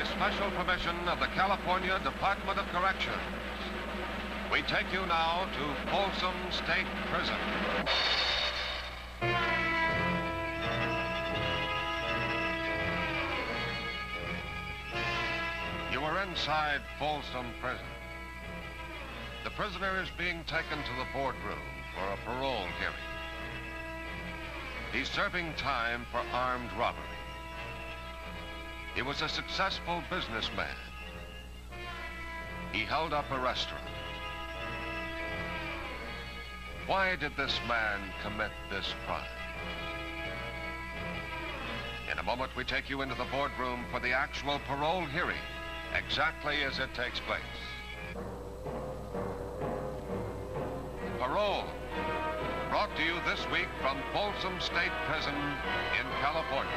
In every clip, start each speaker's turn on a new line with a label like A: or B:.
A: by special permission of the California Department of Corrections. We take you now to Folsom State Prison. You are inside Folsom Prison. The prisoner is being taken to the boardroom for a parole hearing. He's serving time for armed robbery. He was a successful businessman. He held up a restaurant. Why did this man commit this crime? In a moment, we take you into the boardroom for the actual parole hearing, exactly as it takes place. Parole, brought to you this week from Folsom State Prison in California.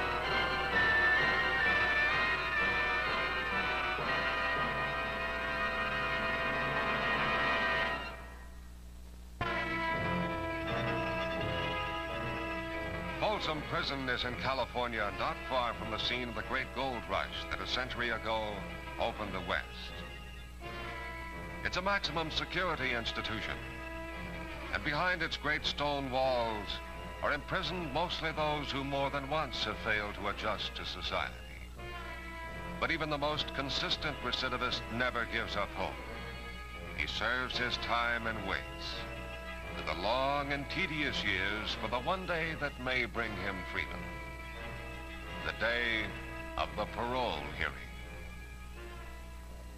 A: Folsom Prison is in California, not far from the scene of the great gold rush that a century ago opened the West. It's a maximum security institution, and behind its great stone walls are imprisoned mostly those who more than once have failed to adjust to society. But even the most consistent recidivist never gives up hope. He serves his time and waits to the long and tedious years for the one day that may bring him freedom. The day of the parole hearing.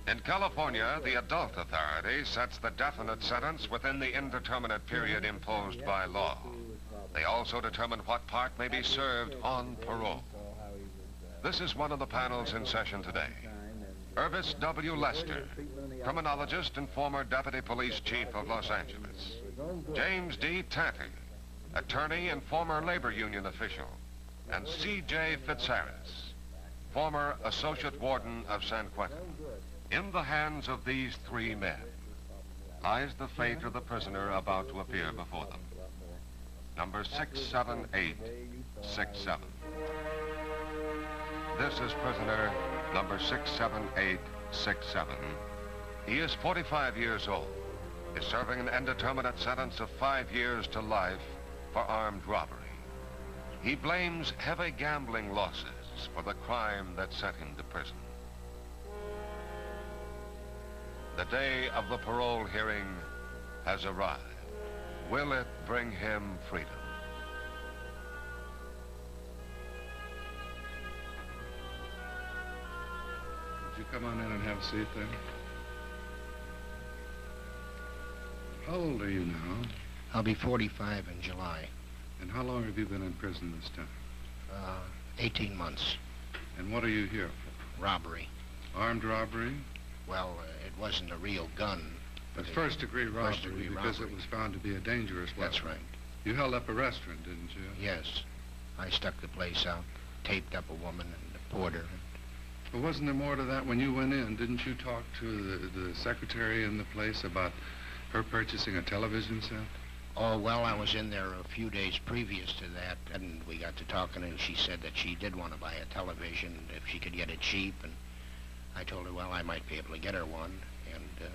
A: In California, the adult authority sets the definite sentence within the indeterminate period imposed by law. They also determine what part may be served on parole. This is one of the panels in session today. Irvis W. Lester, criminologist and former deputy police chief of Los Angeles. James D. Tanter, attorney and former labor union official. And C.J. Fitzharris, former associate warden of San Quentin. In the hands of these three men lies the fate of the prisoner about to appear before them. Number 67867. This is prisoner number 67867. He is 45 years old, is serving an indeterminate sentence of 5 years to life for armed robbery. He blames heavy gambling losses for the crime that sent him to prison. The day of the parole hearing has arrived. Will it bring him freedom?
B: Would you come on in and have a seat there? How old are you now?
C: I'll be 45 in July.
B: And how long have you been in prison this time?
C: 18 months.
B: And what are you here for?
C: Robbery.
B: Armed robbery?
C: Well, it wasn't a real gun.
B: But first-degree robbery,
C: first-degree
B: because
C: robbery.
B: it was found to be a dangerous weapon.
C: That's right.
B: You held up a restaurant, didn't you?
C: Yes. I stuck the place out, taped up a woman and a porter.
B: But wasn't there more to that when you went in? Didn't you talk to the secretary in the place about her purchasing a television set?
C: Oh, well, I was in there a few days previous to that, and we got to talking, and she said that she did want to buy a television if she could get it cheap, and I told her, well, I might be able to get her one, and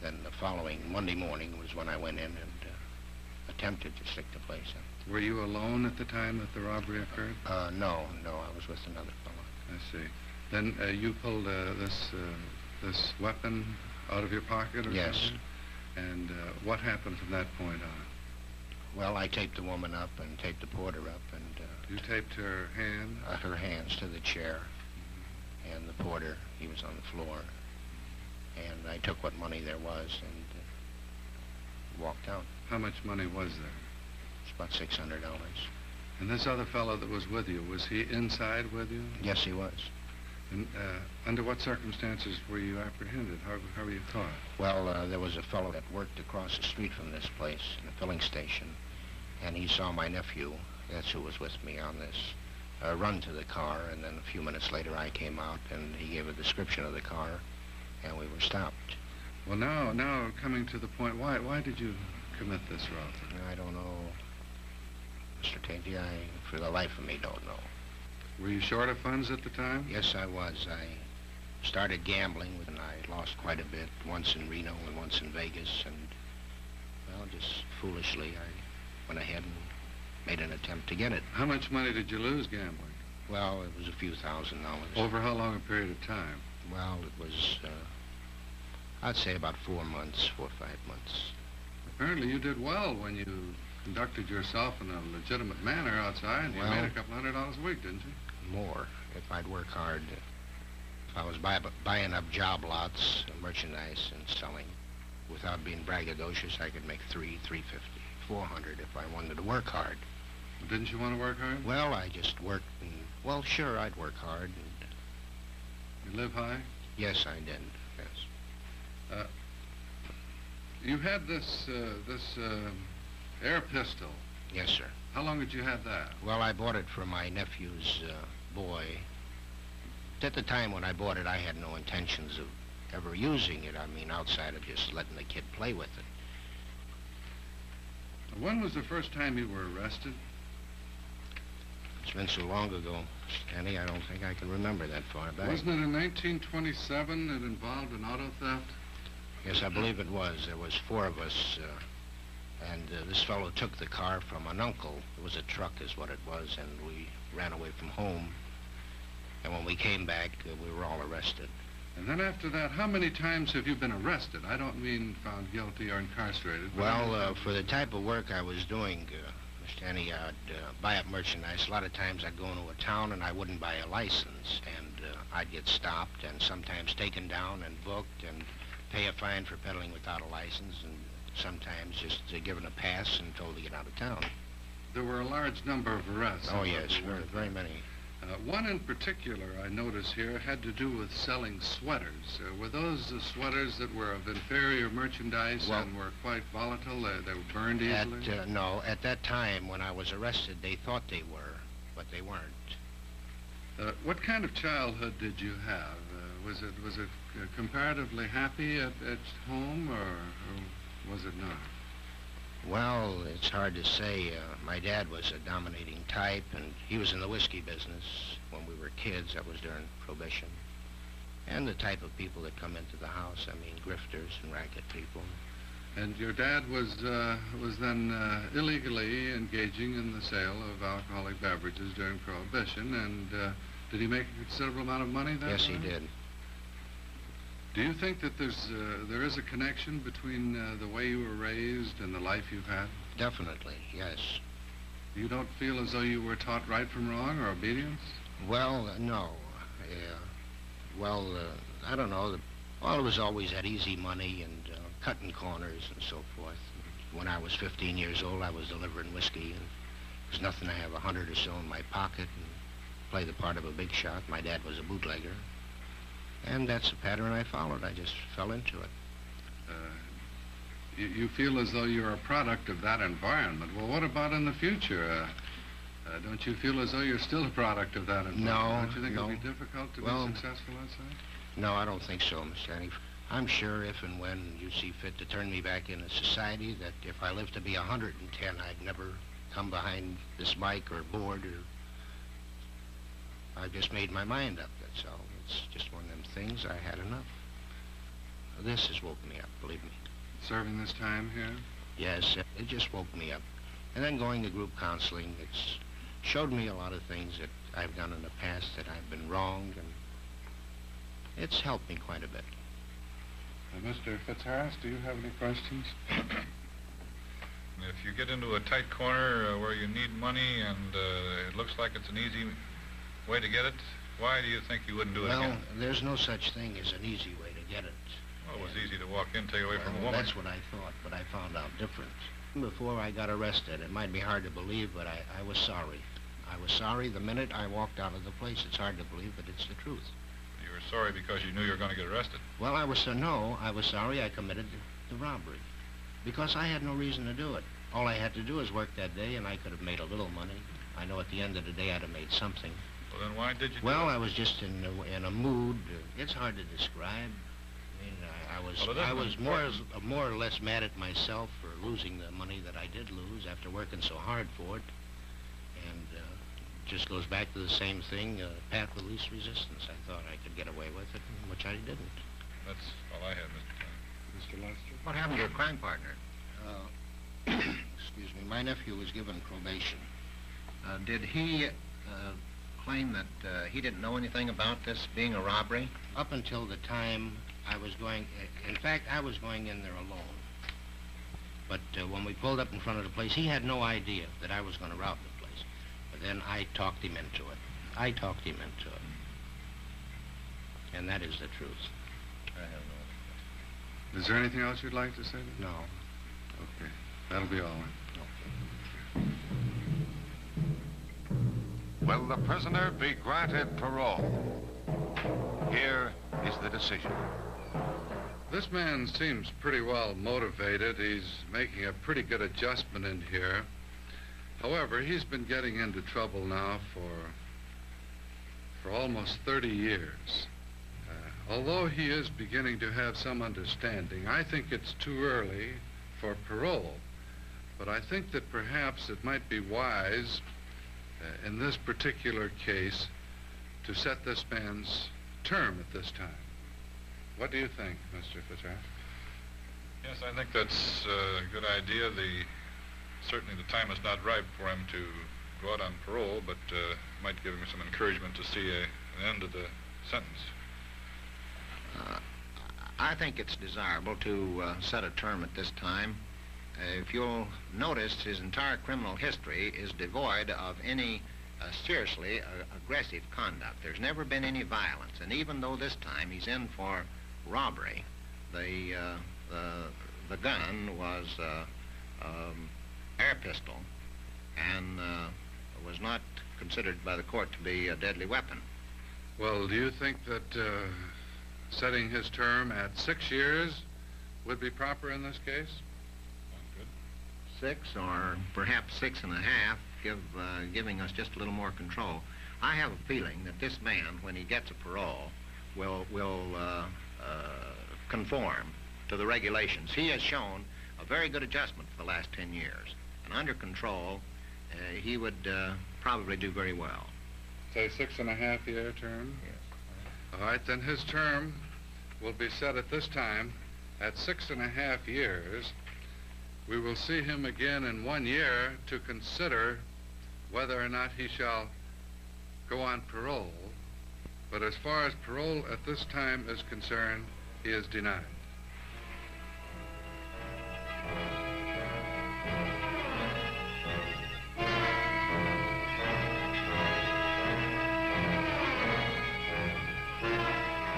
C: then the following Monday morning was when I went in and attempted to stick the place up.
B: Were you alone at the time that the robbery occurred?
C: No, I was with another fellow.
B: I see. Then you pulled this weapon out of your pocket or
C: yes.
B: something? And what happened from that point on?
C: Well, I taped the woman up and taped the porter up, and
B: you taped her hand?
C: Her hands to the chair, and the porter, he was on the floor. And I took what money there was and walked out.
B: How much money was there?
C: It's about $600.
B: And this other fellow that was with you, was he inside with you?
C: Yes, he was.
B: And under what circumstances were you apprehended? How were you caught?
C: Well, there was a fellow that worked across the street from this place in a filling station, and he saw my nephew, that's who was with me on this, run to the car, and then a few minutes later I came out and he gave a description of the car, and we were stopped.
B: Well, now coming to the point, why did you commit this robbery?
C: I don't know, Mr. Tainty. I, for the life of me, don't know.
B: Were you short of funds at the time?
C: Yes, I was. started gambling, and I lost quite a bit, once in Reno and once in Vegas, and, well, just foolishly, I went ahead and made an attempt to get it.
B: How much money did you lose gambling?
C: Well, it was a few $1,000s.
B: Over how long a period of time?
C: Well, it was, I'd say about 4 months, 4 or 5 months.
B: Apparently you did well when you conducted yourself in a legitimate manner outside. You made a couple $100 a week, didn't you?
C: More, if I'd work hard. If I was buying up job lots, merchandise, and selling, without being braggadocious, I could make $300, $350, $400 if I wanted to work hard.
B: Didn't you want to work hard?
C: Well, I just worked, and, well, sure, I'd work hard. And,
B: you live high?
C: yes, I did, yes.
B: You had this air pistol.
C: Yes, sir.
B: How long had you had that?
C: Well, I bought it for my nephew's boy. At the time when I bought it, I had no intentions of ever using it. I mean, outside of just letting the kid play with it.
B: When was the first time you were arrested?
C: It's been so long ago, Stanley, I don't think I can remember that far back.
B: Wasn't it in 1927 it involved an auto theft?
C: Yes, I believe it was. There was 4 of us, and this fellow took the car from an uncle. It was a truck is what it was, and we ran away from home. And when we came back, we were all arrested.
B: And then after that, how many times have you been arrested? I don't mean found guilty or incarcerated.
C: Well, for the type of work I was doing, Mr. Annie, I'd buy up merchandise. A lot of times I'd go into a town and I wouldn't buy a license, and I'd get stopped and sometimes taken down and booked and pay a fine for peddling without a license, and sometimes just given a pass and told to get out of town.
B: There were a large number of arrests.
C: Oh, yes, very many.
B: One in particular I notice here had to do with selling sweaters. Were those the sweaters that were of inferior merchandise and were quite volatile? They were burned easily?
C: No, at that time when I was arrested, they thought they were, but they weren't.
B: What kind of childhood did you have? Was it comparatively happy at home, or was it not?
C: Well, it's hard to say. My dad was a dominating type, and he was in the whiskey business when we were kids. That was during Prohibition. And the type of people that come into the house, I mean, grifters and racket people.
B: And your dad was then illegally engaging in the sale of alcoholic beverages during Prohibition, and did he make a considerable amount of money then?
C: Yes, he did.
B: Do you think that there is a connection between the way you were raised and the life you've had?
C: Definitely, yes.
B: You don't feel as though you were taught right from wrong or obedience?
C: Well, no. I don't know. Well, it was always that easy money and cutting corners and so forth. When I was 15 years old, I was delivering whiskey, and it was nothing to have 100 or so in my pocket and play the part of a big shot. My dad was a bootlegger. And that's the pattern I followed. I just fell into it.
B: You feel as though you're a product of that environment. Well, what about in the future? Don't you feel as though you're still a product of that environment?
C: No,
B: Don't you think
C: no.
B: it'll be difficult to be successful outside?
C: No, I don't think so, Mr. Annie. I'm sure if and when you see fit to turn me back into society, that if I live to be 110, I'd never come behind this bike or board, or I've just made my mind up, that's all. It's just one of them things. I had enough. This has woken me up, believe me.
B: Serving this time here?
C: Yes, it just woke me up. And then going to group counseling, it's showed me a lot of things that I've done in the past that I've been wrong, and it's helped me quite a bit.
B: Mr. Fitzharris, do you have any questions?
D: If you get into a tight corner where you need money and it looks like it's an easy way to get it, why do you think you wouldn't do it again?
C: Well, there's no such thing as an easy way to get it.
D: Well, it was easy to walk in, take away from a woman.
C: That's what I thought, but I found out different. Before I got arrested, it might be hard to believe, but I was sorry. I was sorry the minute I walked out of the place. It's hard to believe, but it's the truth.
D: You were sorry because you knew you were going to get arrested.
C: Well, I was sorry I committed the robbery, because I had no reason to do it. All I had to do was work that day, and I could have made a little money. I know at the end of the day I'd have made something.
D: Well, then why did you do
C: Well,
D: it?
C: I was just in a mood. It's hard to describe. I mean, I was more or less mad at myself for losing the money that I did lose after working so hard for it. And just goes back to the same thing, path of least resistance. I thought I could get away with it, which I didn't.
D: That's all I had, Mr. Klein.
B: Mr. Lester?
C: What happened to your crime partner? Excuse me, my nephew was given probation.
E: Did he claim that he didn't know anything about this being a robbery?
C: Up until the time I was going, in fact, I was going in there alone. But when we pulled up in front of the place, he had no idea that I was going to rob the place. But then I talked him into it. And that is the truth.
D: I have no idea.
B: Is there anything else you'd like to say?
C: No.
B: Okay. That'll be all.
A: Will the prisoner be granted parole? Here is the decision.
B: This man seems pretty well motivated. He's making a pretty good adjustment in here. However, he's been getting into trouble now for almost 30 years. Although he is beginning to have some understanding, I think it's too early for parole. But I think that perhaps it might be wise, in this particular case, to set this man's term at this time. What do you think, Mr. Fitzgerald?
D: Yes, I think that's a good idea. Certainly the time is not ripe for him to go out on parole, but might give him some encouragement to see an end to the sentence.
E: I think it's desirable to set a term at this time. If you'll notice, his entire criminal history is devoid of any seriously aggressive conduct. There's never been any violence, and even though this time he's in for robbery, the gun was air pistol and was not considered by the court to be a deadly weapon.
B: Well, do you think that setting his term at 6 years would be proper in this case?
D: Good.
E: 6 or perhaps 6.5, giving us just a little more control. I have a feeling that this man, when he gets a parole, will conform to the regulations. He has shown a very good adjustment for the last 10 years. And under control, he would probably do very well.
B: Say 6.5-year term?
E: Yes.
B: All right, then his term will be set at this time at 6.5 years. We will see him again in 1 year to consider whether or not he shall go on parole. But as far as parole at this time is concerned, he is denied.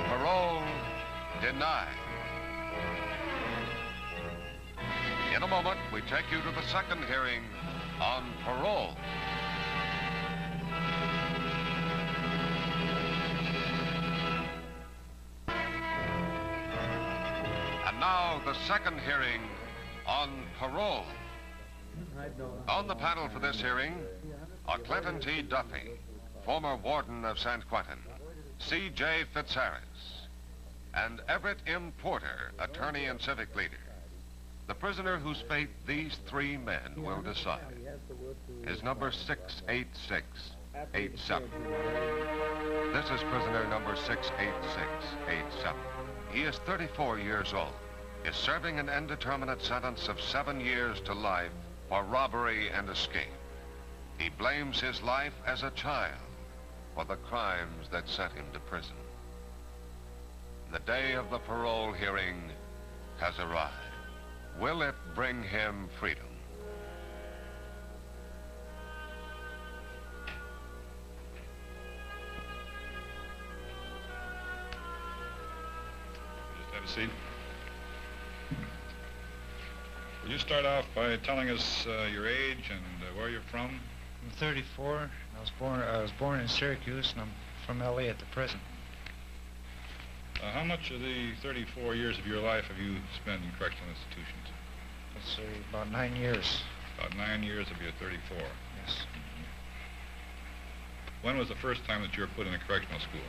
A: Parole denied. In a moment, we take you to the second hearing on parole. And now, the second hearing on parole. On the panel for this hearing are Clinton T. Duffy, former warden of San Quentin, C.J. Fitzharris, and Everett M. Porter, attorney and civic leader. The prisoner whose fate these three men will decide is number 68687. This is prisoner number 68687. He is 34 years old, is serving an indeterminate sentence of 7 years to life for robbery and escape. He blames his life as a child for the crimes that sent him to prison. The day of the parole hearing has arrived. Will it bring him freedom?
D: Just have a seat. Will you start off by telling us your age and where you're from?
F: I'm 34. I was born in Syracuse, and I'm from L.A. at the present.
D: How much of the 34 years of your life have you spent in correctional institutions?
F: Let's say about 9 years.
D: About 9 years of your 34.
F: Yes.
D: When was the first time that you were put in a correctional school?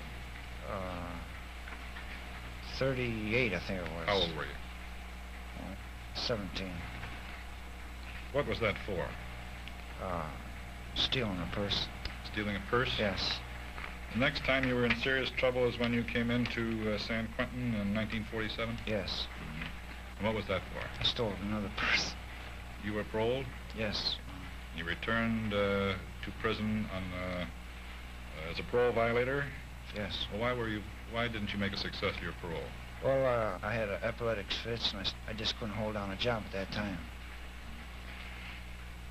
F: 38, I think it was.
D: How old were you?
F: 17.
D: What was that for?
F: Stealing a purse.
D: stealing a purse?
F: Yes.
D: The next time you were in serious trouble is when you came into San Quentin in 1947?
F: Yes.
D: And what was that for?
F: I stole another purse.
D: You were paroled?
F: Yes.
D: You returned to prison on as a parole violator?
F: Yes.
D: Well, why didn't you make a success of your parole?
F: Well, I had epileptic fits, and I just couldn't hold down a job at that time.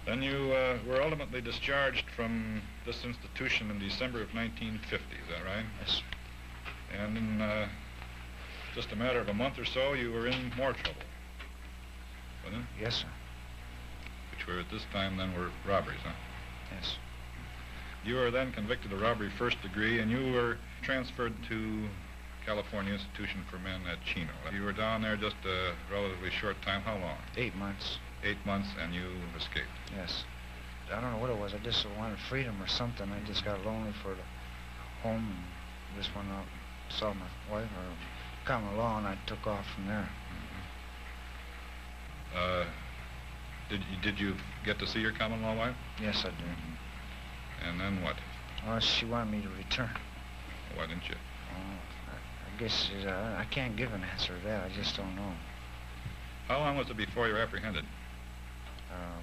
D: Then you were ultimately discharged from this institution in December of 1950, is that right?
F: Yes.
D: And in just a matter of a month or so, you were in more trouble, wasn't it?
F: Yes, sir.
D: Which were at this time then were robberies, huh?
F: Yes.
D: You were then convicted of robbery first degree, and you were transferred to California Institution for Men at Chino. You were down there just a relatively short time. How long?
F: 8 months.
D: 8 months, and you escaped.
F: Yes. I don't know what it was. I just wanted freedom or something. I just got lonely for the home and just went out, saw my wife, or common law, and I took off from there.
D: Did you get to see your common law wife?
F: Yes, I did.
D: And then what?
F: Well, she wanted me to return.
D: Why didn't you?
F: I guess I can't give an answer to that. I just don't know.
D: How long was it before you were apprehended?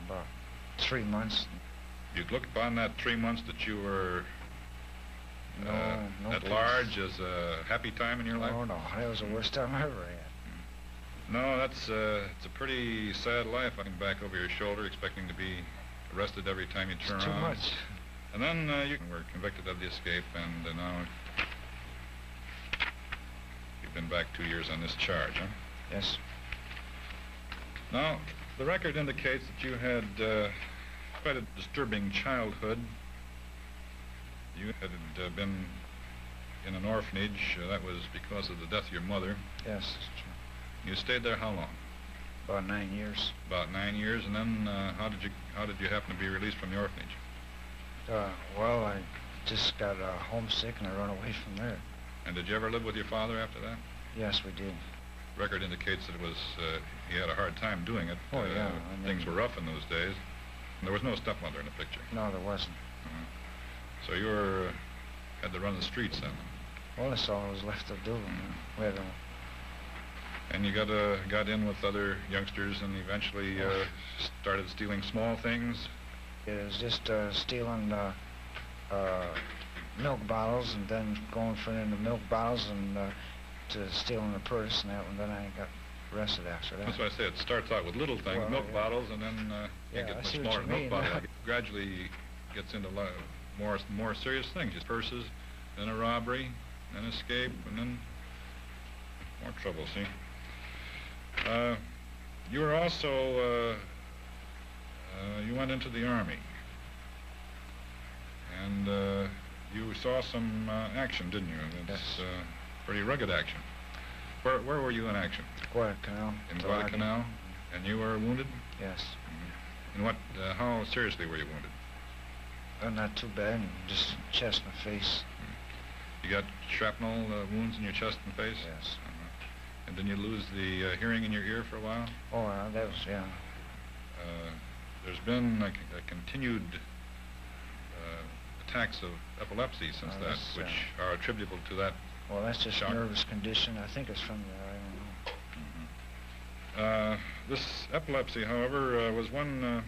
F: About 3 months.
D: You'd look upon that 3 months that you were
F: No
D: at
F: please.
D: large as a happy time in your life?
F: No, that was the worst time I ever had.
D: No, it's a pretty sad life, looking back over your shoulder, expecting to be arrested every time you turn
F: It's too
D: around.
F: much.
D: And then you were convicted of the escape, and now you've been back 2 years on this charge, huh?
F: Yes.
D: Now, the record indicates that you had quite a disturbing childhood. You had been in an orphanage. That was because of the death of your mother.
F: Yes, that's true.
D: You stayed there how long?
F: About 9 years.
D: About 9 years, and then how did you happen to be released from the orphanage?
F: Well, I just got homesick and I ran away from there.
D: And did you ever live with your father after that?
F: Yes, we did.
D: Record indicates that it was he had a hard time doing it.
F: Oh, yeah. I mean,
D: things were rough in those days. And there was no stepmother in the picture.
F: No, there wasn't.
D: So you had to run the streets then.
F: Well, that's all I was left to do. We had
D: And you got in with other youngsters and eventually started stealing small things.
F: it was just stealing milk bottles and then going for into milk bottles and to stealing a purse and that, and then I got arrested after that.
D: That's why I say it starts out with little things,
F: Well,
D: milk
F: yeah.
D: bottles, and then
F: Yeah,
D: it
F: I
D: gets
F: see
D: much
F: what
D: smaller
F: you
D: milk
F: mean.
D: bottles. Gradually gets into more serious things, just purses, then a robbery, then escape, and then more trouble, see? You were also, you went into the Army, and you saw some action, didn't you? It's pretty rugged action. Where were you in action?
F: Guadalcanal.
D: In Guadalcanal? And you were wounded?
F: Yes.
D: And how seriously were you wounded?
F: Not too bad, just chest and face.
D: You got shrapnel wounds in your chest and face?
F: Yes.
D: And then you lose the hearing in your ear for a while?
F: Oh, that was, yeah.
D: There's been a continued attacks of epilepsy since that, which are attributable to that.
F: Well, that's just
D: shock.
F: nervous condition. I think it's from the, I don't know.
D: This epilepsy, however, was one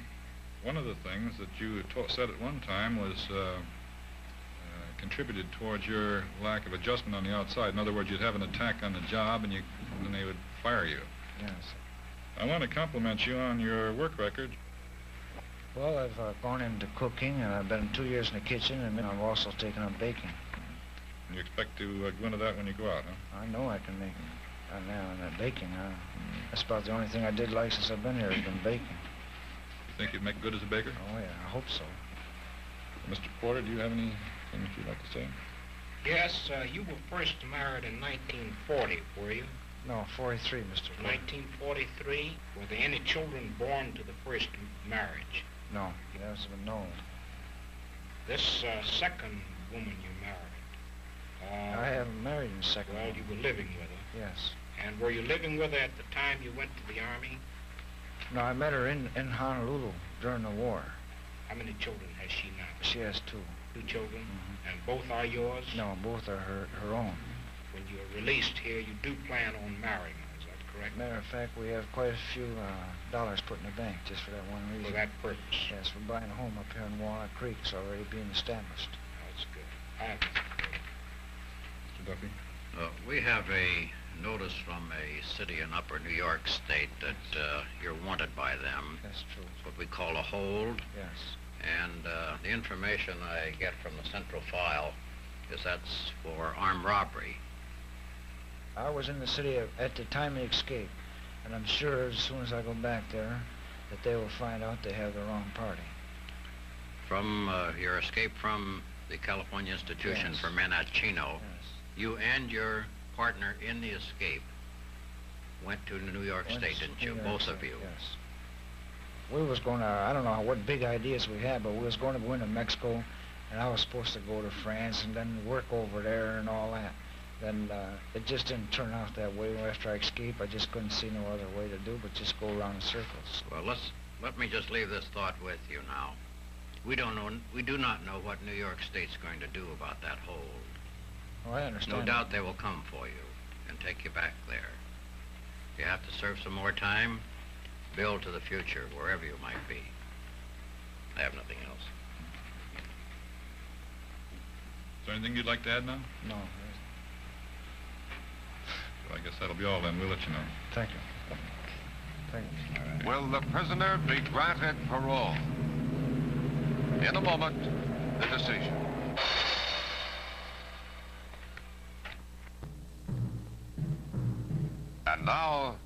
D: of the things that you said at one time was contributed towards your lack of adjustment on the outside. In other words, you'd have an attack on the job and then they would fire you.
F: Yes.
D: I want to compliment you on your work record.
F: Well, I've gone into cooking, and I've been 2 years in the kitchen, and I've also taken up baking.
D: And you expect to go into that when you go out, huh?
F: I know I can make now in that baking. That's about the only thing I did like since I've been here has been baking.
D: You think you'd make good as a baker?
F: Oh, yeah, I hope so.
D: Mr. Porter, do you have anything that you'd like to say?
C: Yes, you were first married in 1940, were you?
F: No, 43, Mr. Porter.
C: 1943? Were there any children born to the first marriage?
F: No, that's been known.
C: This second woman you married?
F: I haven't married in the second
C: Well,
F: one.
C: you were living with her.
F: Yes.
C: And were you living with her at the time you went to the Army?
F: No, I met her in Honolulu during the war.
C: How many children has she now?
F: She has 2.
C: Two children? And both are yours?
F: No, both are her own.
C: When you're released here, you do plan on marrying her, is that correct?
F: Matter of fact, we have quite a few dollars put in the bank just for that one reason.
C: For that purpose?
F: Yes, we're buying a home up here in Walnut Creek. It's already being established.
C: That's good.
D: Mr. Duffy?
G: We have a notice from a city in upper New York State that you're wanted by them.
F: That's true.
G: It's what we call a hold.
F: Yes.
G: And the information I get from the central file is that's for armed robbery.
F: I was in the city at the time of the escape, and I'm sure as soon as I go back there that they will find out they have the wrong party.
G: From your escape from the California Institution
F: Yes.
G: for Men at Chino,
F: Yes.
G: you and your partner in the escape went to New York
F: Went
G: State,
F: to
G: didn't
F: New
G: you?
F: York
G: Both
F: State,
G: of you.
F: Yes. We was going to, I don't know what big ideas we had, but we was going to go into Mexico, and I was supposed to go to France and then work over there and all that. Then it just didn't turn out that way. After I escaped, I just couldn't see no other way to do but just go around in circles.
G: Well, let me just leave this thought with you now. We do not know what New York State's going to do about that hold.
F: Oh, I understand.
G: No doubt they will come for you and take you back there. If you have to serve some more time, build to the future, wherever you might be. I have nothing else.
D: Is there anything you'd like to add now?
F: No.
D: Well, I guess that'll be all then. We'll let you know.
F: Thank you. Thank you.
A: Will the prisoner be granted parole? In a moment, the decision. And now,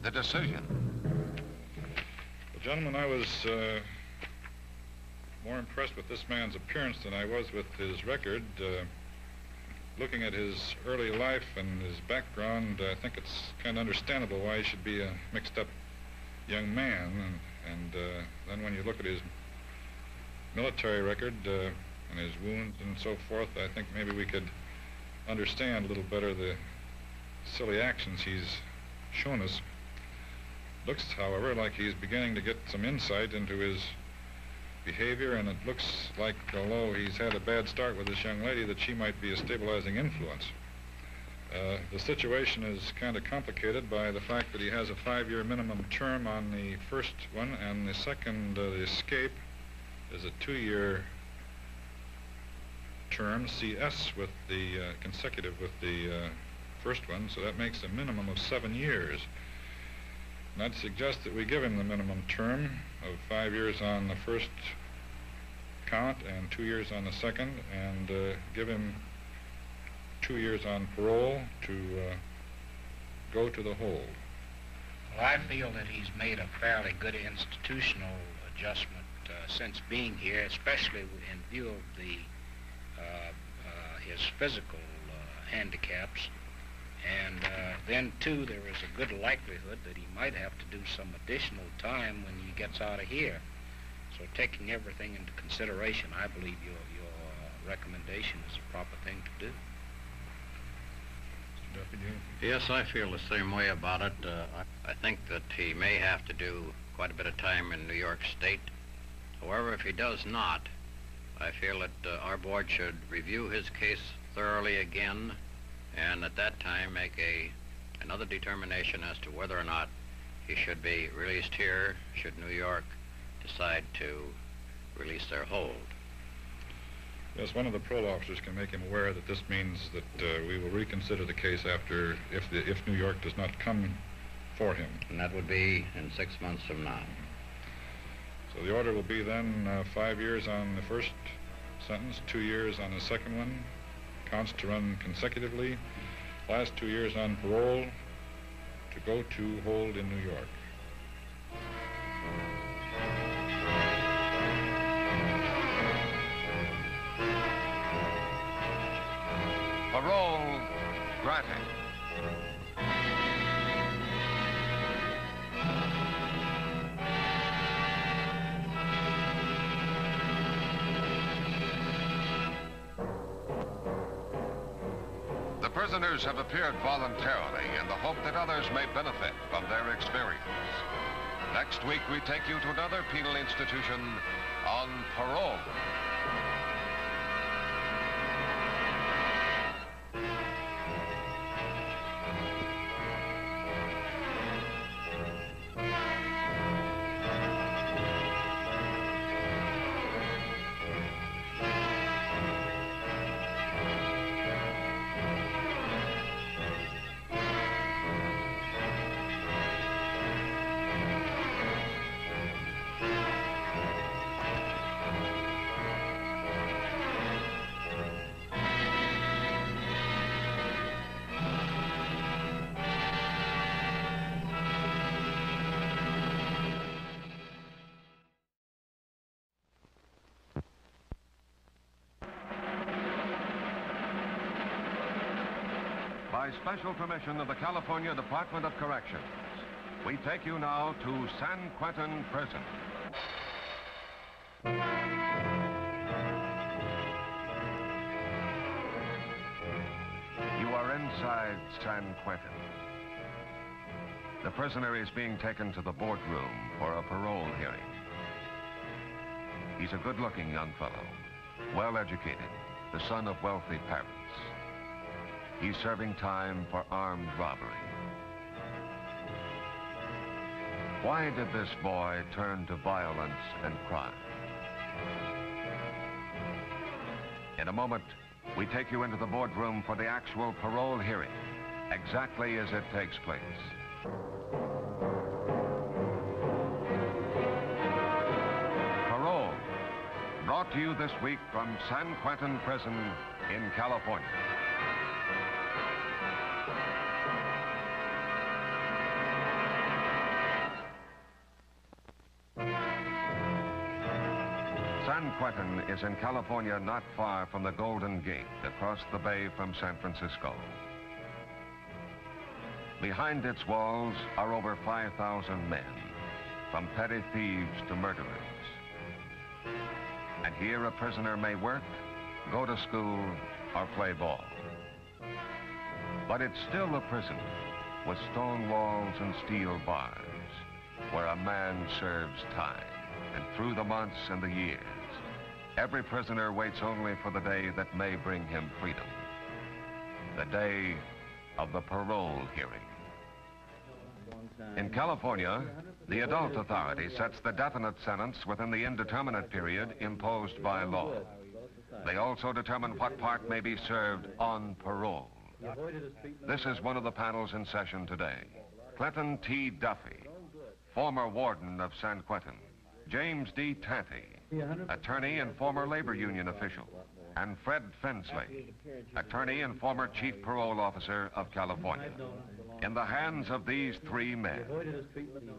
A: the decision.
D: Well, gentlemen, I was more impressed with this man's appearance than I was with his record. Looking at his early life and his background, I think it's kind of understandable why he should be a mixed-up young man. And then when you look at his military record and his wounds and so forth, I think maybe we could understand a little better the silly actions he's shown us. Looks, however, like he's beginning to get some insight into his behavior, and it looks like, although he's had a bad start with this young lady, that she might be a stabilizing influence. The situation is kind of complicated by the fact that he has a 5-year minimum term on the first one, and the second, the escape, is a 2-year term, CS, with the consecutive with the first one, so that makes a minimum of 7 years. And I'd suggest that we give him the minimum term of 5 years on the first count and 2 years on the second, and give him 2 years on parole to go to the hold.
C: Well, I feel that he's made a fairly good institutional adjustment since being here, especially in view of the his physical handicaps. And then, too, there is a good likelihood that he might have to do some additional time when he gets out of here. So taking everything into consideration, I believe your recommendation is the proper thing to do.
D: Mr. Duffy, do you?
G: Yes, I feel the same way about it. I think that he may have to do quite a bit of time in New York State. However, if he does not, I feel that our board should review his case thoroughly again, and at that time make another determination as to whether or not he should be released here, should New York decide to release their hold.
D: Yes, one of the parole officers can make him aware that this means that we will reconsider the case after, if New York does not come for him.
G: And that would be in 6 months from now.
D: So the order will be then 5 years on the first sentence, 2 years on the second one, counts to run consecutively, last 2 years on parole, to go to hold in New York.
A: Parole granted. The prisoners have appeared voluntarily in the hope that others may benefit from their experience. Next week, we take you to another penal institution on parole. By special permission of the California Department of Corrections, we take you now to San Quentin Prison. You are inside San Quentin. The prisoner is being taken to the boardroom for a parole hearing. He's a good-looking young fellow, well-educated, the son of wealthy parents. He's serving time for armed robbery. Why did this boy turn to violence and crime? In a moment, we take you into the boardroom for the actual parole hearing, exactly as it takes place. Parole, brought to you this week from San Quentin Prison in California. San Quentin is in California, not far from the Golden Gate, across the bay from San Francisco. Behind its walls are over 5,000 men, from petty thieves to murderers. And here a prisoner may work, go to school, or play ball. But it's still a prison, with stone walls and steel bars, where a man serves time. And through the months and the years, every prisoner waits only for the day that may bring him freedom. The day of the parole hearing. In California, the adult authority sets the definite sentence within the indeterminate period imposed by law. They also determine what part may be served on parole. This is one of the panels in session today. Clinton T. Duffy, former warden of San Quentin. James D. Tanty, attorney and former labor union official, and Fred Fensley, attorney and former chief parole officer of California. In the hands of these three men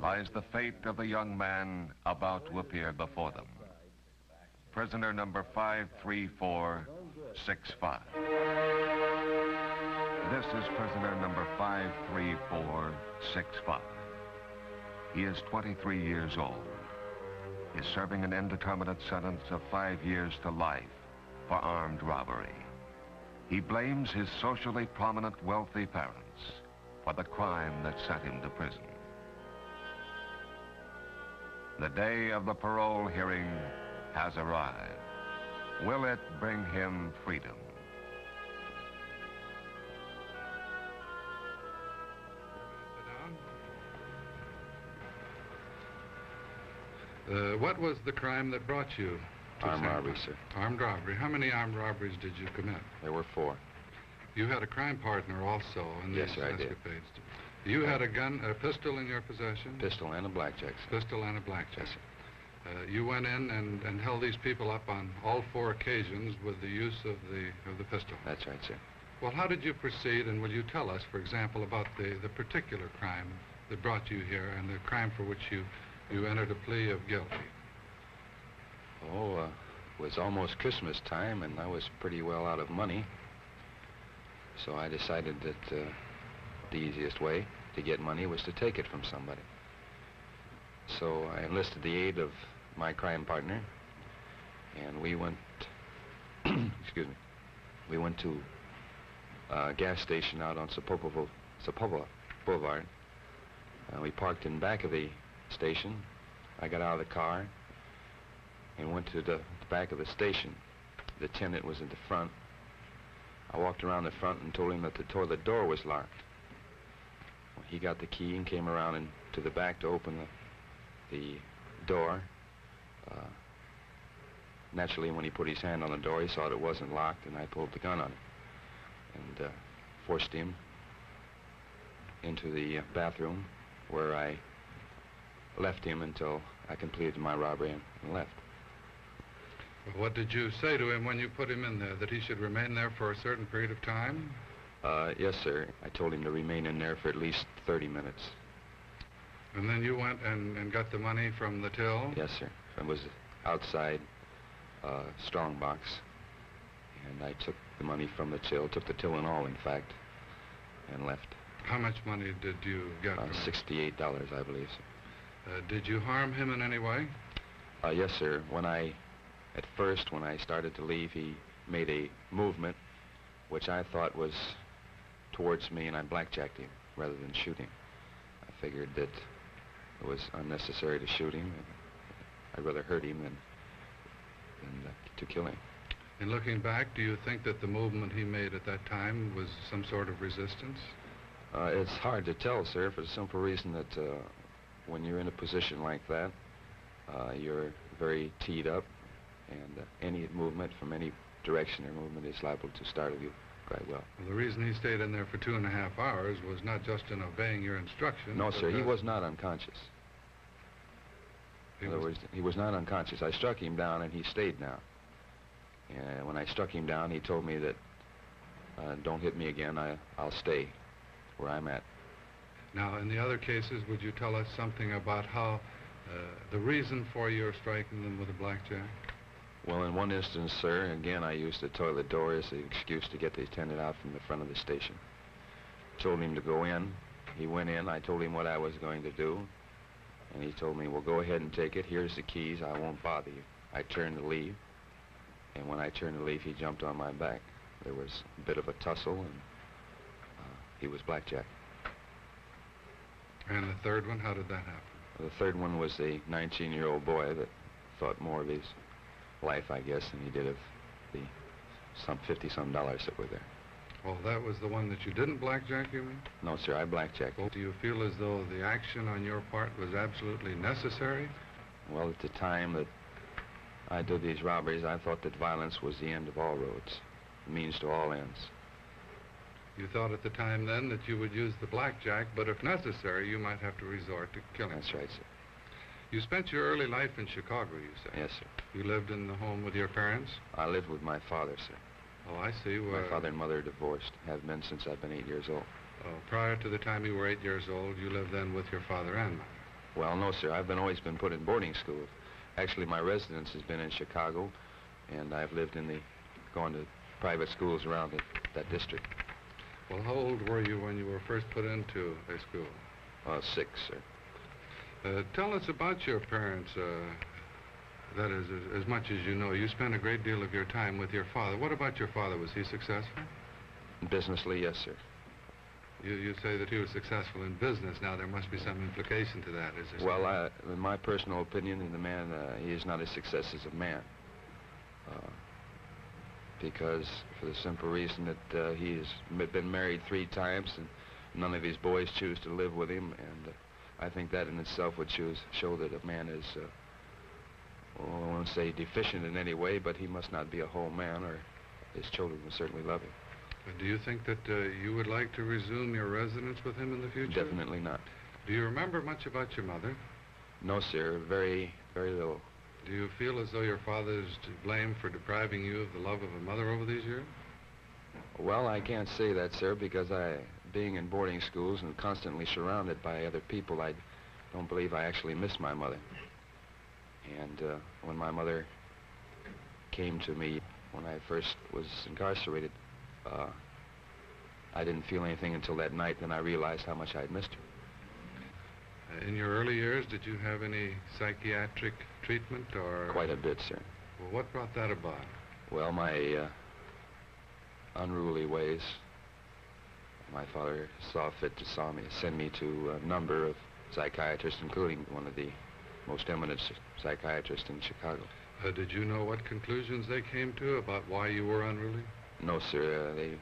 A: lies the fate of the young man about to appear before them. Prisoner number 53465. This is prisoner number 53465. He is 23 years old. Is serving an indeterminate sentence of 5 years to life for armed robbery. He blames his socially prominent wealthy parents for the crime that sent him to prison. The day of the parole hearing has arrived. Will it bring him freedom?
B: What was the crime that brought you to
H: Armed
B: San
H: robbery,
B: Quentin?
H: sir.
B: Armed robbery. How many armed robberies did you commit?
H: There were 4.
B: You had a crime partner also in
H: Yes,
B: these
H: sir, I did.
B: escapades. You had a gun, a pistol in your possession?
H: Pistol and a blackjack, sir.
B: Pistol and a blackjack.
H: Yes, sir.
B: You went in and held these people up on all 4 occasions with the use of the pistol.
H: That's right, sir.
B: Well, how did you proceed, and will you tell us, for example, about the particular crime that brought you here and the crime for which you entered a plea of guilty?
H: Oh, it was almost Christmas time, and I was pretty well out of money. So I decided that the easiest way to get money was to take it from somebody. So I enlisted the aid of my crime partner, and we went, excuse me, we went to a gas station out on Sepulveda Boulevard. We parked in back of the station. I got out of the car and went to the back of the station. The tenant was in the front. I walked around the front and told him that the toilet door was locked. Well, he got the key and came around and to the back to open the door. Naturally, when he put his hand on the door, he saw it wasn't locked, and I pulled the gun on him and forced him into the bathroom, where I left him until I completed my robbery and left.
B: Well, what did you say to him when you put him in there? That he should remain there for a certain period of time?
H: Yes, sir. I told him to remain in there for at least 30 minutes.
B: And then you went and got the money from the till?
H: Yes, sir. It was outside strong box. And I took the money from the till, took the till and all, in fact. and left.
B: How much money did you get from him?
H: $68, I believe, sir.
B: Did you harm him in any way?
H: Yes, sir. At first, when I started to leave, he made a movement which I thought was towards me, and I blackjacked him rather than shooting. I figured that it was unnecessary to shoot him, and I'd rather hurt him than to kill him.
B: In looking back, do you think that the movement he made at that time was some sort of resistance?
H: It's hard to tell, sir, for the simple reason that when you're in a position like that, you're very teed up, and any movement from any direction or movement is liable to startle you quite well.
B: Well, the reason he stayed in there for 2.5 hours was not just in obeying your instructions.
H: No, sir, he was not unconscious. In other words, he was not unconscious. I struck him down, and he stayed down. And when I struck him down, he told me that, don't hit me again, I'll stay where I'm at.
B: Now, in the other cases, would you tell us something about how the reason for your striking them with a blackjack?
H: Well, in one instance, sir, again, I used the toilet door as an excuse to get the attendant out from the front of the station. Told him to go in. He went in. I told him what I was going to do. And he told me, well, go ahead and take it. Here's the keys. I won't bother you. I turned to leave. And when I turned to leave, he jumped on my back. There was a bit of a tussle, and he was blackjacked.
B: And the third one, how did that happen?
H: The third one was a 19-year-old boy that thought more of his life, I guess, than he did of the some $50-some that were there.
B: Oh, that was the one that you didn't blackjack, you mean?
H: No, sir, I blackjacked.
B: Well, do you feel as though the action on your part was absolutely necessary?
H: Well, at the time that I did these robberies, I thought that violence was the end of all roads, means to all ends.
B: You thought at the time then that you would use the blackjack, but if necessary, you might have to resort to killing.
H: That's right, sir.
B: You spent your early life in Chicago, you say?
H: Yes, sir.
B: You lived in the home with your parents?
H: I lived with my father, sir.
B: Oh, I see. Well,
H: my father and mother are divorced, have been since I've been 8 years old.
B: Oh, prior to the time you were 8 years old, you lived then with your father and mother?
H: Well, no, sir. I've always been put in boarding school. Actually, my residence has been in Chicago, and I've lived gone to private schools around that district.
B: Well, how old were you when you were first put into a school?
H: 6, sir.
B: Tell us about your parents. That is, as much as you know. You spent a great deal of your time with your father. What about your father? Was he successful?
H: Businessly, yes, sir.
B: You say that he was successful in business. Now, there must be some implication to that, is there?
H: Well, in my personal opinion, the man, he is not a success as a man. Because, for the simple reason that he's been married 3 times, and none of his boys choose to live with him, and I think that in itself would show that a man is, well, I won't say deficient in any way, but he must not be a whole man, or his children will certainly love him.
B: Do you think that you would like to resume your residence with him in the future?
H: Definitely not.
B: Do you remember much about your mother?
H: No, sir. Very, very little.
B: Do you feel as though your father is to blame for depriving you of the love of a mother over these years?
H: Well, I can't say that, sir, because being in boarding schools and constantly surrounded by other people, I don't believe I actually miss my mother. And when my mother came to me when I first was incarcerated, I didn't feel anything until that night. Then I realized how much I had missed her.
B: In your early years, did you have any psychiatric treatment or?
H: Quite a bit, sir.
B: Well, what brought that about?
H: Well, my unruly ways. My father saw fit to send me to a number of psychiatrists, including one of the most eminent psychiatrists in Chicago.
B: Did you know what conclusions they came to about why you were unruly?
H: No, sir. They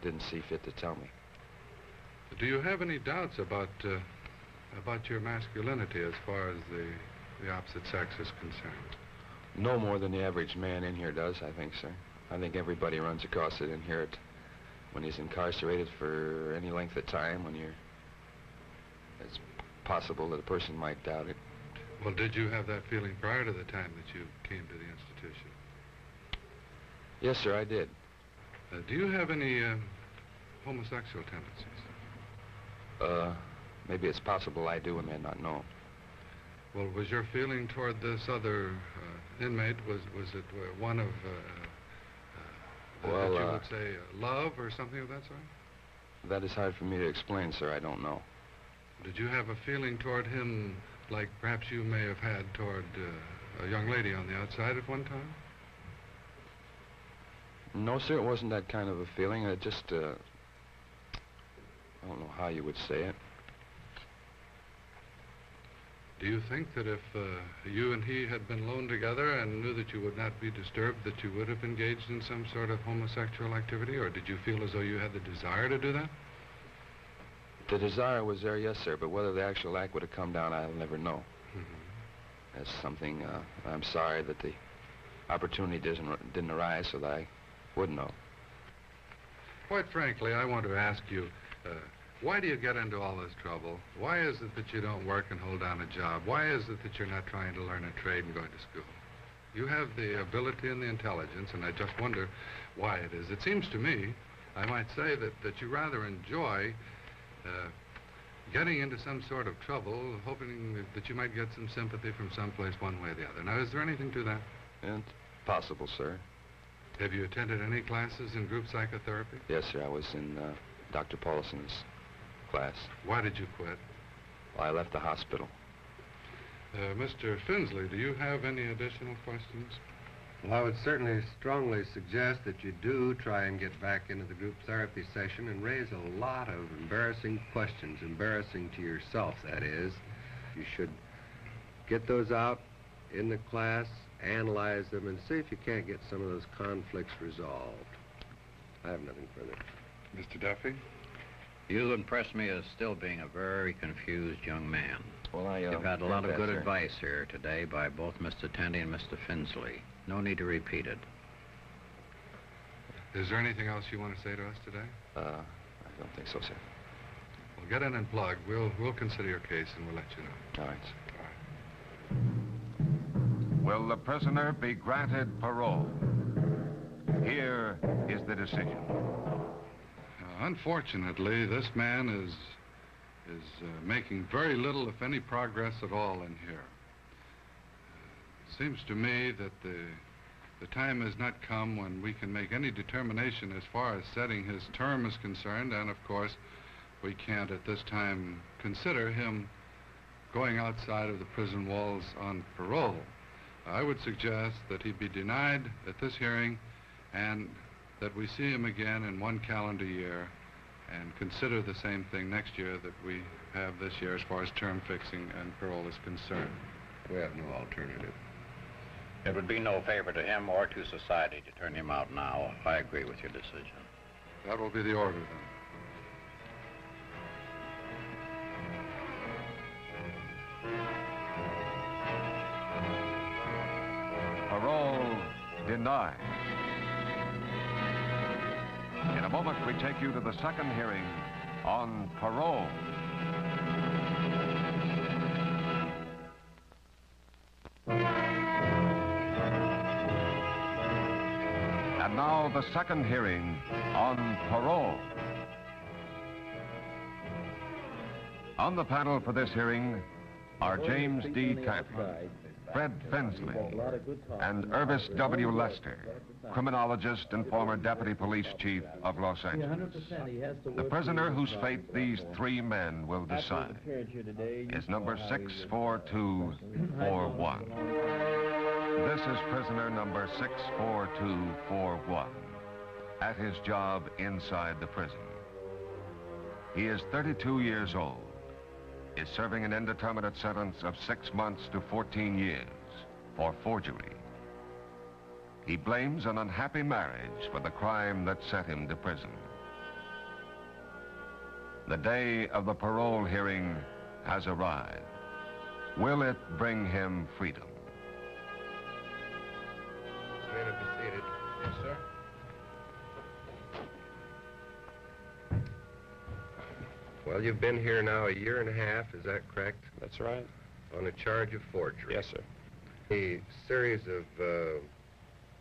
H: didn't see fit to tell me.
B: Do you have any doubts about your masculinity as far as the opposite sex is concerned?
H: No more than the average man in here does, I think, sir. I think everybody runs across it in here when he's incarcerated for any length of time, it's possible that a person might doubt it.
B: Well, did you have that feeling prior to the time that you came to the institution?
H: Yes, sir, I did.
B: Do you have any homosexual tendencies?
H: Maybe it's possible I do and may not know.
B: Well, was your feeling toward this other inmate, was it one of,
H: well,
B: that you would say love or something of that sort?
H: That is hard for me to explain, sir. I don't know.
B: Did you have a feeling toward him like perhaps you may have had toward a young lady on the outside at one time?
H: No, sir, it wasn't that kind of a feeling. I just, I don't know how you would say it.
B: Do you think that if you and he had been alone together and knew that you would not be disturbed, that you would have engaged in some sort of homosexual activity, or did you feel as though you had the desire to do that?
H: The desire was there, yes, sir, but whether the actual act would have come down, I'll never know. That's something, I'm sorry that the opportunity didn't arise so that I would know.
B: Quite frankly, I want to ask you, why do you get into all this trouble? Why is it that you don't work and hold down a job? Why is it that you're not trying to learn a trade and going to school? You have the ability and the intelligence, and I just wonder why it is. It seems to me, I might say, that you rather enjoy getting into some sort of trouble, hoping that you might get some sympathy from someplace one way or the other. Now, is there anything to that?
H: It's possible, sir.
B: Have you attended any classes in group psychotherapy?
H: Yes, sir, I was in Dr. Paulson's class.
B: Why did you quit?
H: Well, I left the hospital.
B: Mr. Finsley, do you have any additional questions?
I: Well, I would certainly strongly suggest that you do try and get back into the group therapy session and raise a lot of embarrassing questions, embarrassing to yourself, that is. You should get those out in the class, analyze them, and see if you can't get some of those conflicts resolved. I have nothing further.
B: Mr. Duffy?
G: You impress me as still being a very confused young man.
H: Well,
G: You've had a lot of good
H: sir.
G: advice here today by both Mr. Tandy and Mr. Finsley. No need to repeat it.
B: Is there anything else you want to say to us today?
H: I don't think so, sir.
B: Well, get in and plug. We'll consider your case and we'll let you know.
H: All right, sir.
A: Will the prisoner be granted parole? Here is the decision.
B: Unfortunately, this man is making very little, if any, progress at all in here. It seems to me that the time has not come when we can make any determination as far as setting his term is concerned, and of course, we can't at this time consider him going outside of the prison walls on parole. I would suggest that he be denied at this hearing and that we see him again in one calendar year and consider the same thing next year that we have this year as far as term fixing and parole is concerned.
I: We have no alternative.
G: It would be no favor to him or to society to turn him out now. I agree with your decision.
B: That will be the order then.
A: Parole denied. In a moment, we take you to the second hearing on parole. And now, the second hearing on parole. On the panel for this hearing are James D. Cantlin, Fred Finsley, and Irvis W. Lester, criminologist and former deputy police chief of Los Angeles. The prisoner whose fate these three men will decide is number 64241. This is prisoner number 64241 at his job inside the prison. He is 32 years old, is serving an indeterminate sentence of 6 months to 14 years for forgery. He blames an unhappy marriage for the crime that sent him to prison. The day of the parole hearing has arrived. Will it bring him freedom?
I: May I be seated?
B: Yes, sir.
I: Well, you've been here now a year and a half, is that correct?
J: That's right.
I: On a charge of forgery.
J: Yes, sir.
I: A series of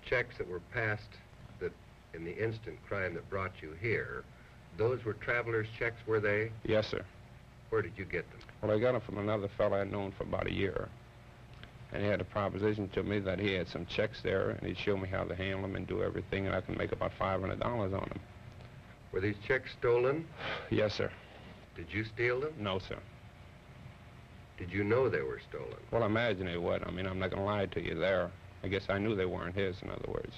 I: checks that were passed that in the instant crime that brought you here, those were traveler's checks, were they?
J: Yes, sir.
I: Where did you get them?
J: Well, I got them from another fellow I'd known for about a year. And he had a proposition to me that he had some checks there, and he'd show me how to handle them and do everything, and I could make about $500 on them.
I: Were these checks stolen?
J: Yes, sir.
I: Did you steal them?
J: No, sir.
I: Did you know they were stolen?
J: Well, I imagine they would. I mean, I'm not going to lie to you there. I guess I knew they weren't his, in other words.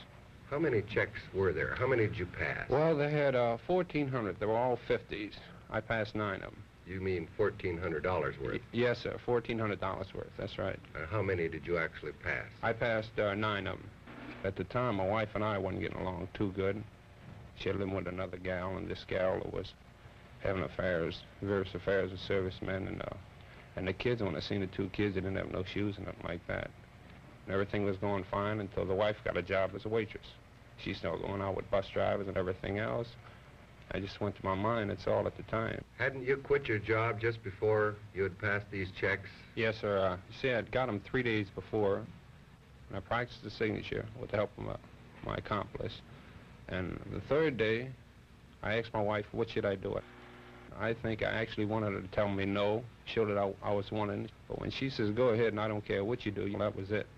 I: How many checks were there? How many did you pass?
J: Well, they had 1,400. They were all 50s. I passed 9 of them.
I: You mean $1,400 worth?
J: Yes, sir. $1,400 worth. That's right.
I: How many did you actually pass?
J: I passed 9 of them. At the time, my wife and I wasn't getting along too good. She had lived with another gal, and this gal was having affairs, various affairs with servicemen, and the kids, when I seen the 2 kids, they didn't have no shoes and nothing like that. And everything was going fine until the wife got a job as a waitress. She started going out with bus drivers and everything else. I just went to my mind, that's all at the time.
I: Hadn't you quit your job just before you had passed these checks?
J: Yes, sir. You see, I'd got them 3 days before, and I practiced the signature with the help of my accomplice. And the 3rd day, I asked my wife, what should I do it? I think I actually wanted her to tell me no, show that I was wanting. But when she says, go ahead and I don't care what you do, that was it.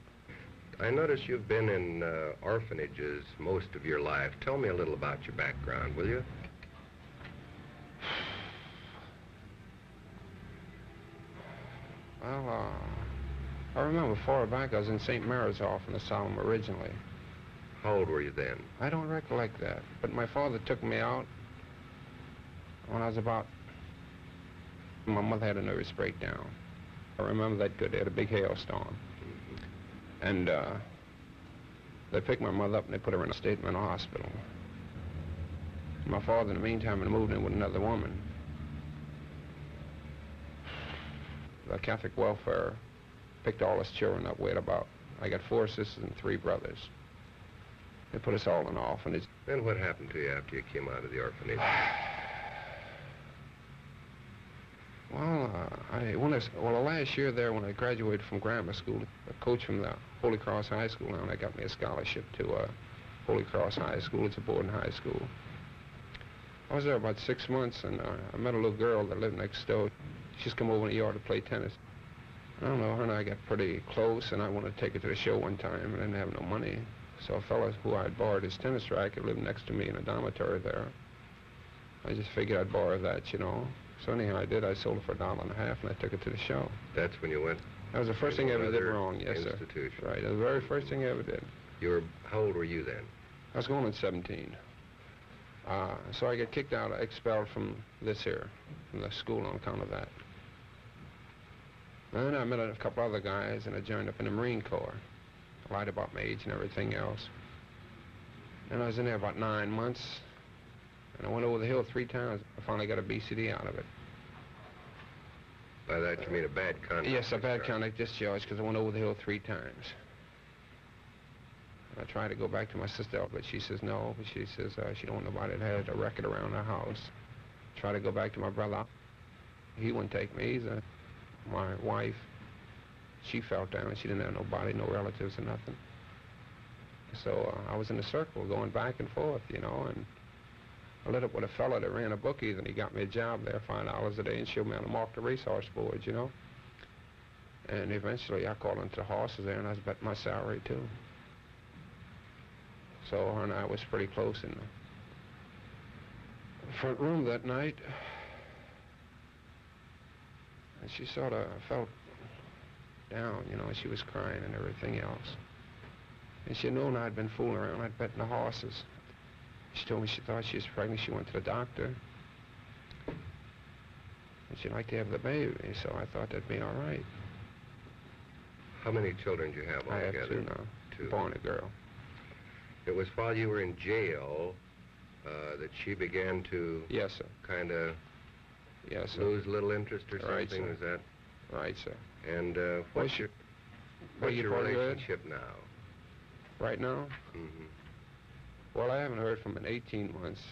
I: I notice you've been in orphanages most of your life. Tell me a little about your background, will you?
J: Well, I remember far back I was in St. Mary's Orphan Asylum originally.
I: How old were you then?
J: I don't recollect that, but my father took me out when I was about... My mother had a nervous breakdown. I remember that good. They had a big hailstorm. And they picked my mother up and they put her in a state mental hospital. My father, in the meantime, had moved in with another woman. The Catholic welfare picked all us children up. We had about, I got 4 sisters and 3 brothers. They put us all in an orphanage.
I: Then what happened to you after you came out of the orphanage?
J: Well, last year there, when I graduated from grammar school, a coach from the Holy Cross High School now, and I got me a scholarship to Holy Cross High School. It's a boarding high school. I was there about 6 months, and I met a little girl that lived next door. She's come over in the yard to play tennis. I don't know, her and I got pretty close, and I wanted to take her to the show one time, and I didn't have no money. So a fellow who I had borrowed his tennis racket lived next to me in a dormitory there. I just figured I'd borrow that, you know. So anyhow, I did. I sold it for $1.50, and I took her to the show.
I: That's when you went?
J: That was the first thing I ever did wrong, yes,
I: institution.
J: Sir. Right, that was the very first thing I ever did.
I: How old were you then?
J: I was going on 17. So I got kicked out, expelled from this here, from the school on account of that. Then I met a couple other guys, and I joined up in the Marine Corps. I lied about my age and everything else. And I was in there about 9 months, and I went over the hill 3 times. I finally got a BCD out of it.
I: By that you mean a bad conduct?
J: Yes, a bad conduct discharge, because I went over the hill 3 times. And I tried to go back to my sister, but she says no. But she says she don't want nobody that had a record around her house. Try to go back to my brother. He wouldn't take me either. My wife, she fell down. She didn't have nobody, no relatives or nothing. So I was in a circle going back and forth, you know, and I lit up with a fella that ran a bookie, and he got me a job there, $5 a day, and showed me how to mark the racehorse boards, you know. And eventually I called into the horses there, and I was betting my salary, too. So her and I was pretty close in the front room that night. And she sort of felt down, you know, she was crying and everything else. And she had known I'd been fooling around. I'd betting the horses. She told me she thought she was pregnant. She went to the doctor. And she'd like to have the baby, so I thought that'd be all right.
I: How many children do you have altogether?
J: I have 2 now.
I: 2.
J: Boy and a girl.
I: It was while you were in jail that she began to...
J: Yes, sir.
I: ...kind of...
J: Yes, sir.
I: ...lose a little interest or something,
J: Right, sir.
I: was that?
J: Right, sir.
I: And what's your relationship now?
J: Right now?
I: Mm-hmm.
J: Well, I haven't heard from her in 18 months.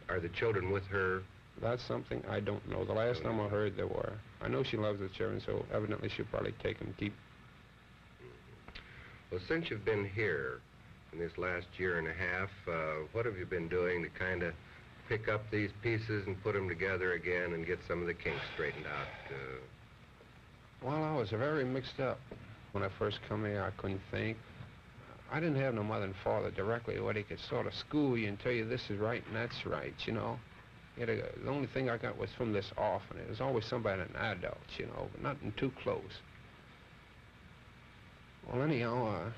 I: Are the children with her?
J: That's something I don't know. The last time I heard, there were. I know she loves the children, so evidently she'll probably take them, keep.
I: Well, since you've been here in this last year and a half, what have you been doing to kind of pick up these pieces and put them together again and get some of the kinks straightened out?
J: Well, I was very mixed up. When I first come here, I couldn't think. I didn't have no mother and father directly where they could sort of school you and tell you this is right and that's right, you know. The only thing I got was from this orphan. It was always somebody, an adult, you know, but nothing too close. Well, anyhow,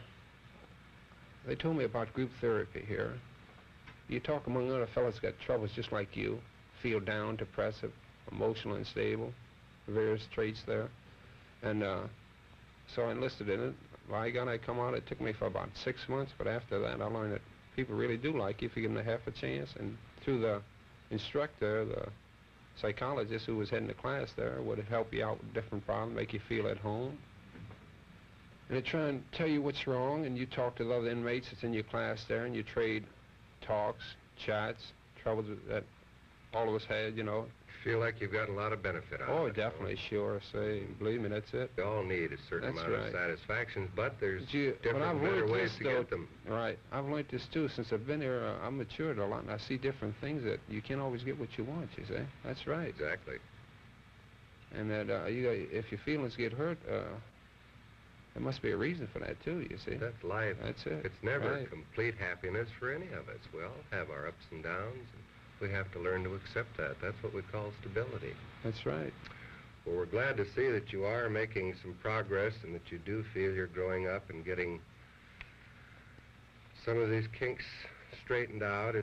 J: they told me about group therapy here. You talk among other fellas got troubles just like you, feel down, depressive, emotional, unstable, various traits there. And so I enlisted in it. By God, I come out, it took me for about 6 months, but after that I learned that people really do like you if you give them a half a chance. And through the instructor, the psychologist who was heading the class there, would help you out with different problems, make you feel at home. And they try and tell you what's wrong, and you talk to the other inmates that's in your class there, and you trade talks, chats, troubles that all of us had, you know.
I: Feel like you've got a lot of benefit out of it.
J: Oh, definitely, sure. Say, believe me, that's it.
I: We all need a certain
J: That's
I: amount
J: right.
I: of satisfactions, but there's
J: But
I: different,
J: I've
I: better
J: learned
I: ways
J: this,
I: to
J: though.
I: get them.
J: Right. I've learned this, too. Since I've been here, I've matured a lot, and I see different things that you can't always get what you want, you see. That's right.
I: Exactly.
J: And that if your feelings get hurt, there must be a reason for that, too, you see.
I: That's life.
J: That's it.
I: It's never
J: Right.
I: complete happiness for any of us. We all have our ups and downs, and we have to learn to accept that. That's what we call stability.
J: That's right.
I: Well, we're glad to see that you are making some progress and that you do feel you're growing up and getting some of these kinks straightened out.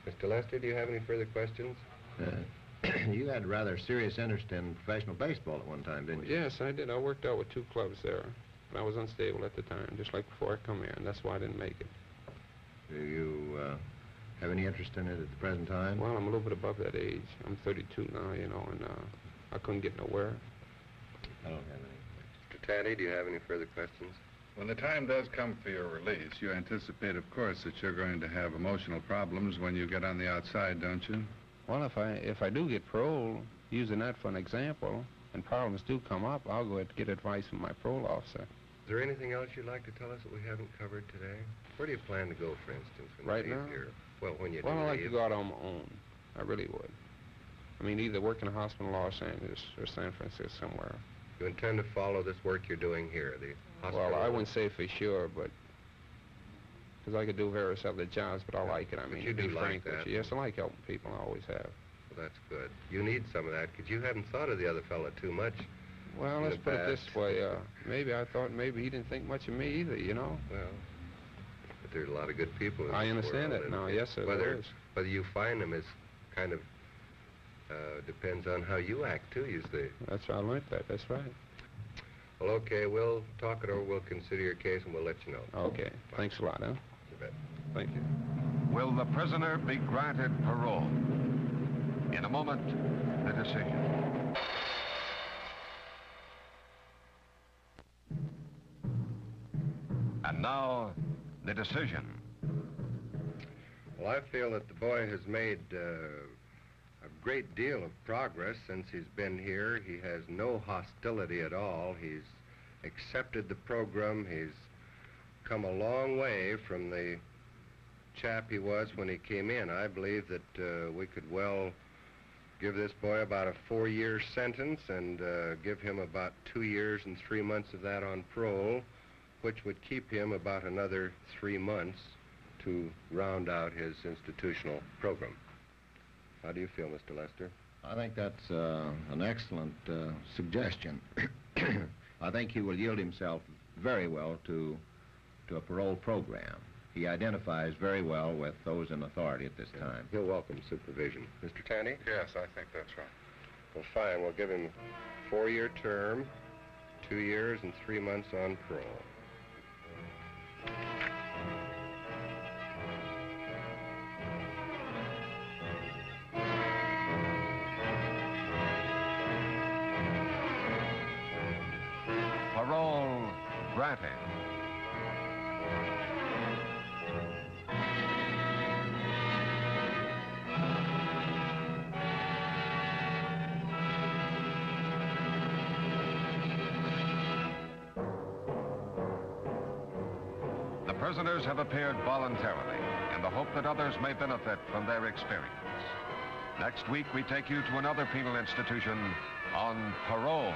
I: Mr. Lester, do you have any further questions?
E: You had a rather serious interest in professional baseball at one time, didn't you?
J: Yes, I did. I worked out with 2 clubs there. But I was unstable at the time, just like before I come here, and that's why I didn't make it.
E: Do you have any interest in it at the present time?
J: Well, I'm a little bit above that age. I'm 32 now, you know, and I couldn't get nowhere.
E: I don't have any.
I: Mr. Tandy, do you have any further questions?
B: When the time does come for your release, you anticipate, of course, that you're going to have emotional problems when you get on the outside, don't you?
J: Well, if I do get parole, using that for an example, and problems do come up, I'll go ahead and get advice from my parole officer.
I: Is there anything else you'd like to tell us that we haven't covered today? Where do you plan to go, for instance, when
J: Right
I: you leave
J: now?
I: here? Well, when you do
J: Well, I'd like to
I: leave.
J: go out on my own. I really would. I mean, either work in a hospital in Los Angeles or San Francisco somewhere.
I: You intend to follow this work you're doing here, the hospital?
J: Well, I wouldn't say for sure, but because I could do various other jobs, but I like it. I
I: But
J: mean,
I: you
J: to be
I: do like
J: frank with
I: that.
J: you. Yes, I like helping people. I always have.
I: Well, that's good. You need some of that, because you haven't thought of the other fella too much.
J: Well,
I: In
J: let's
I: the
J: put it this
I: past.
J: way. Maybe I thought maybe he didn't think much of me either, you know?
I: Well, but there's a lot of good people in
J: I
I: this
J: understand
I: world,
J: it
I: and
J: now. Yes, sir, there
I: Whether
J: is.
I: whether you find them is kind of depends on how you act, too, you see.
J: That's I learned that. That's right.
I: Well, okay, we'll talk it over. We'll consider your case, and we'll let you know.
J: Okay. Thanks a lot, huh?
I: You bet.
J: Thank you.
A: Will the prisoner be granted parole? In a moment, the decision. And now, the decision.
I: Well, I feel that the boy has made a great deal of progress since he's been here. He has no hostility at all. He's accepted the program. He's come a long way from the chap he was when he came in. I believe that we could well give this boy about a 4-year sentence and give him about 2 years and 3 months of that on parole, which would keep him about another 3 months to round out his institutional program. How do you feel, Mr. Lester?
E: I think that's an excellent suggestion. I think he will yield himself very well to a parole program. He identifies very well with those in authority at this time.
I: He'll welcome supervision. Mr. Tanny?
B: Yes, I think that's right.
I: Well, fine. We'll give him a 4-year term, 2 years and 3 months on parole.
A: Parole granted. The prisoners have appeared voluntarily in the hope that others may benefit from their experience. Next week, we take you to another penal institution on parole.